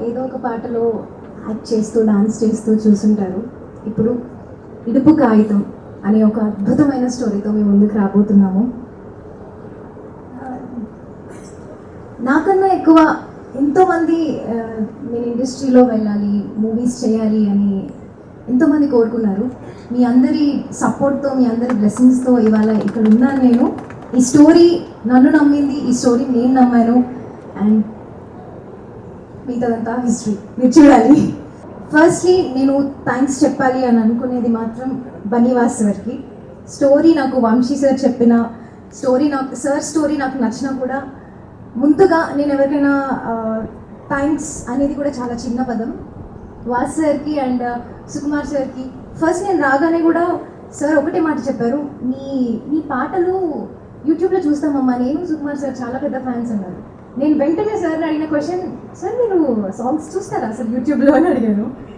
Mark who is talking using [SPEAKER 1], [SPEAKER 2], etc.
[SPEAKER 1] ఏదో ఒక పాటలో యాక్ట్ చేస్తూ డాన్స్ చేస్తూ చూసుంటారు. ఇప్పుడు ఇడుపు కాగితం అనే ఒక అద్భుతమైన స్టోరీతో మేము ముందుకు రాబోతున్నాము. నాకన్నా ఎక్కువ ఎంతోమంది నేను ఇండస్ట్రీలో వెళ్ళాలి, మూవీస్ చేయాలి అని ఎంతోమంది కోరుకున్నారు. మీ అందరి సపోర్ట్తో, మీ అందరి బ్లెస్సింగ్స్తో ఇవాళ ఇక్కడ ఉన్నాను నేను. ఈ స్టోరీ నన్ను నమ్మింది, ఈ స్టోరీ నేను నమ్మాను. అండ్ మిగతాదంతా హిస్టరీ, మీరు చూడాలి. ఫస్ట్లీ నేను థ్యాంక్స్ చెప్పాలి అని అనుకునేది మాత్రం బనీవాస్ సార్కి. స్టోరీ నాకు వంశీ సార్ చెప్పిన స్టోరీ నాకు నచ్చినా కూడా ముందుగా నేను ఎవరికైనా థ్యాంక్స్ అనేది కూడా చాలా చిన్న పదం. వాస్ సార్కి అండ్ సుకుమార్ సార్కి ఫస్ట్ నేను రాగానే కూడా సార్ ఒకటే మాట చెప్పారు, మీ పాటలు యూట్యూబ్లో చూస్తామమ్మా, నేను సుకుమార్ సార్ చాలా పెద్ద ఫ్యాన్స్ అన్నారు. నేను వెంటనే సార్ని అడిగిన క్వశ్చన్, సార్ మీరు సాంగ్స్ చూస్తారా అసలు యూట్యూబ్లో అని అడిగాను.